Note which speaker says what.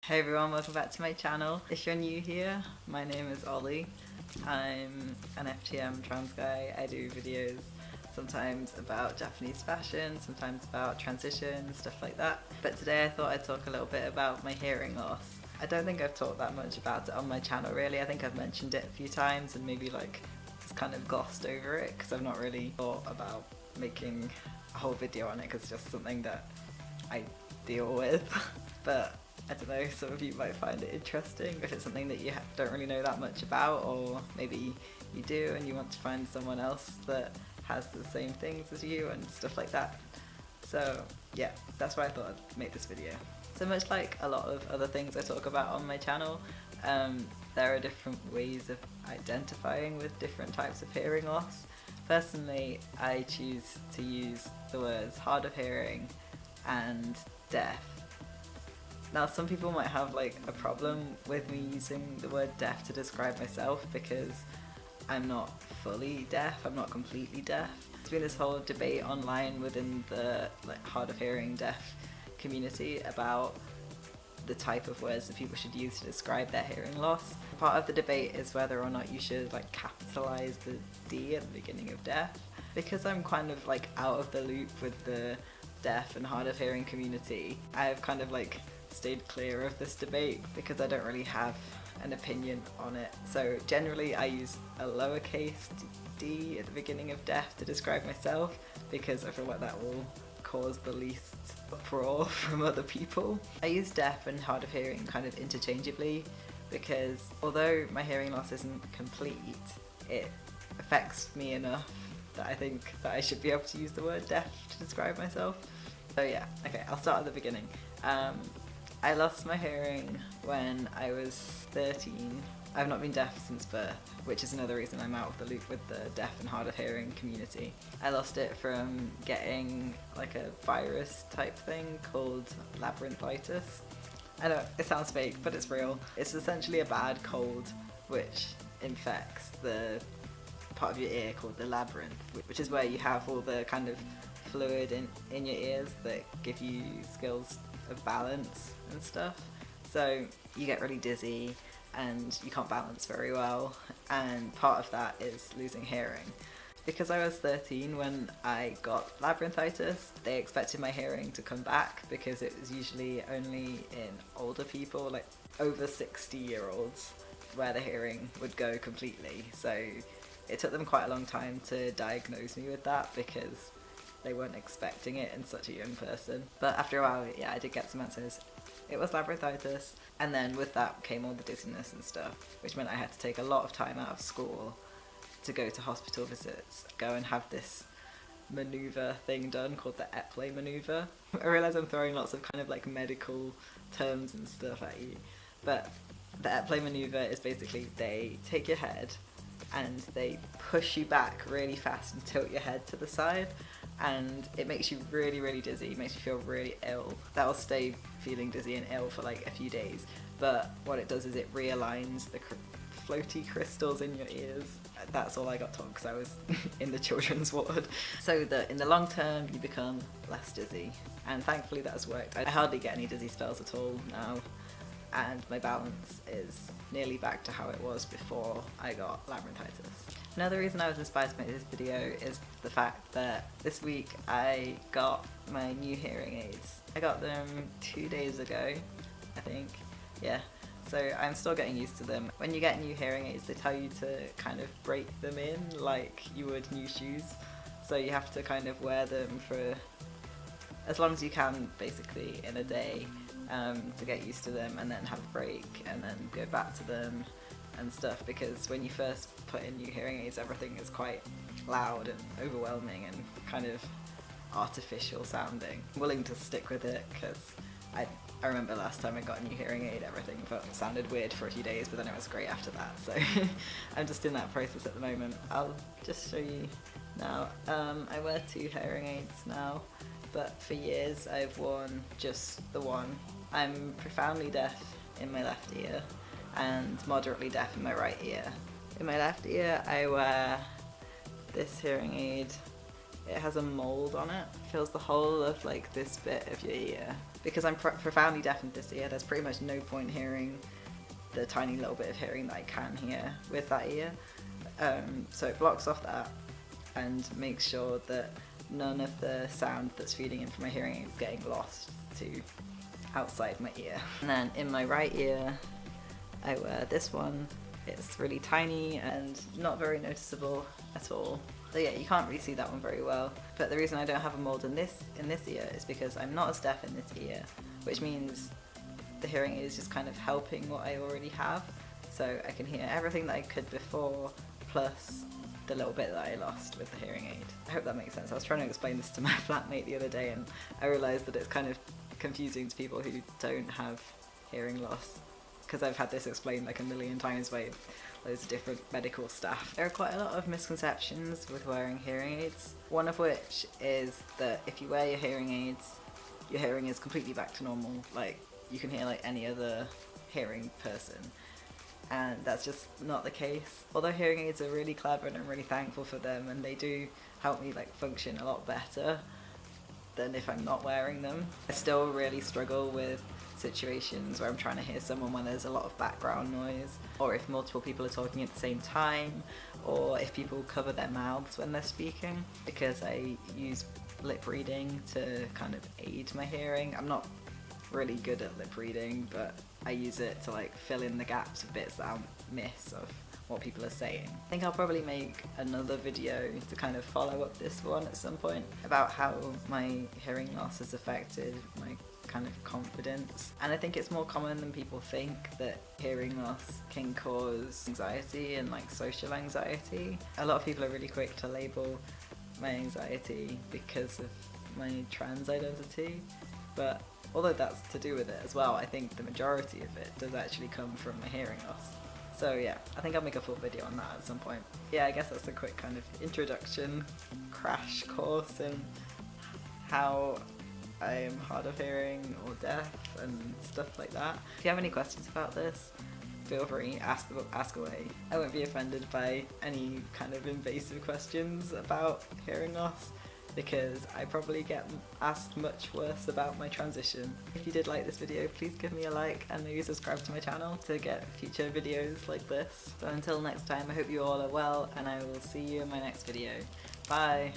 Speaker 1: Hey everyone, welcome back to my channel. If you're new here, my name is Ollie. I'm an FTM trans guy. I do videos sometimes about Japanese fashion, sometimes about transition, stuff like that. But today I thought I'd talk a little bit about my hearing loss. I don't think I've talked that much about it on my channel really. I think I've mentioned it a few times and maybe just kind of glossed over it because I've not really thought about making a whole video on it because it's just something that I deal with. But I don't know, some of you might find it interesting if it's something that you don't really know that much about, or maybe you do and you want to find someone else that has the same things as you and stuff like that. So yeah, that's why I thought I'd make this video. So much like a lot of other things I talk about on my channel, there are different ways of identifying with different types of hearing loss. Personally, I choose to use the words hard of hearing and deaf. Now some people might have a problem with me using the word deaf to describe myself because I'm not fully deaf, I'm not completely deaf. There's been this whole debate online within the hard of hearing deaf community about the type of words that people should use to describe their hearing loss. Part of the debate is whether or not you should capitalize the D at the beginning of deaf. Because I'm kind of out of the loop with the deaf and hard of hearing community, I've kind of stayed clear of this debate because I don't really have an opinion on it. So generally I use a lowercase d at the beginning of deaf to describe myself because I feel like that will cause the least uproar from other people. I use deaf and hard of hearing kind of interchangeably because although my hearing loss isn't complete, it affects me enough that I think that I should be able to use the word deaf to describe myself. So yeah, okay, I'll start at the beginning. I lost my hearing when I was 13. I've not been deaf since birth, which is another reason I'm out of the loop with the deaf and hard of hearing community. I lost it from getting a virus type thing called Labyrinthitis. I know, it sounds fake, but it's real. It's essentially a bad cold which infects the part of your ear called the labyrinth, which is where you have all the kind of fluid in your ears that give you skills of balance and stuff. So you get really dizzy and you can't balance very well, and part of that is losing hearing. Because I was 13 when I got labyrinthitis, they expected my hearing to come back because it was usually only in older people, over 60-year-olds, where the hearing would go completely. So it took them quite a long time to diagnose me with that because they weren't expecting it in such a young person. But after a while, yeah, I did get some answers. It was labyrinthitis, and then with that came all the dizziness and stuff, which meant I had to take a lot of time out of school to go to hospital visits, go and have this manoeuvre thing done called the Epley Manoevre. I realise I'm throwing lots of kind of medical terms and stuff at you, but the Epley Manoevre is basically they take your head and they push you back really fast and tilt your head to the side, and it makes you really, really dizzy. It makes you feel really ill. That'll stay feeling dizzy and ill for a few days, but what it does is it realigns the floaty crystals in your ears. That's all I got taught because I was in the children's ward. So that in the long term you become less dizzy, and thankfully that has worked. I hardly get any dizzy spells at all now, and my balance is nearly back to how it was before I got labyrinthitis. Another reason I was inspired to make this video is the fact that this week I got my new hearing aids. I got them 2 days ago, I think. Yeah, so I'm still getting used to them. When you get new hearing aids, they tell you to kind of break them in like you would new shoes. So you have to kind of wear them for as long as you can, basically, in a day, to get used to them, and then have a break and then go back to them and stuff, because when you first put in new hearing aids everything is quite loud and overwhelming and kind of artificial sounding. I'm willing to stick with it because I remember last time I got a new hearing aid everything sounded weird for a few days, but then it was great after that, so I'm just in that process at the moment. I'll just show you now. I wear 2 hearing aids now, but for years I've worn just the one. I'm profoundly deaf in my left ear and moderately deaf in my right ear. In my left ear I wear this hearing aid. it has a mold on it. It fills the whole of like this bit of your ear. Because I'm profoundly deaf in this ear, there's pretty much no point hearing the tiny little bit of hearing that I can hear with that ear. So it blocks off that and makes sure that none of the sound that's feeding in from my hearing aid is getting lost to outside my ear. And then in my right ear, I wear this one. It's really tiny and not very noticeable at all. So yeah, you can't really see that one very well. But the reason I don't have a mold in this ear is because I'm not as deaf in this ear, which means the hearing aid is just kind of helping what I already have. So I can hear everything that I could before, plus the little bit that I lost with the hearing aid. I hope that makes sense. I was trying to explain this to my flatmate the other day and I realised that it's kind of confusing to people who don't have hearing loss, because I've had this explained like a million times by loads of different medical staff. There are quite a lot of misconceptions with wearing hearing aids, one of which is that if you wear your hearing aids, your hearing is completely back to normal, like you can hear like any other hearing person. And that's just not the case. Although hearing aids are really clever and I'm really thankful for them, and they do help me like function a lot better than if I'm not wearing them, I still really struggle with situations where I'm trying to hear someone when there's a lot of background noise, or if multiple people are talking at the same time, or if people cover their mouths when they're speaking, because I use lip reading to kind of aid my hearing. I'm not really good at lip reading, but I use it to like fill in the gaps of bits that I'll miss of what people are saying. I think I'll probably make another video to kind of follow up this one at some point about how my hearing loss has affected my kind of confidence. And I think it's more common than people think that hearing loss can cause anxiety and like social anxiety. A lot of people are really quick to label my anxiety because of my trans identity, but although that's to do with it as well, I think the majority of it does actually come from my hearing loss. So yeah, I think I'll make a full video on that at some point. Yeah, I guess that's a quick kind of introduction, crash course in how I am hard of hearing or deaf and stuff like that. If you have any questions about this, feel free, ask away. I won't be offended by any kind of invasive questions about hearing loss, because I probably get asked much worse about my transition. If you did like this video, please give me a like and maybe subscribe to my channel to get future videos like this. So until next time, I hope you all are well, and I will see you in my next video. Bye!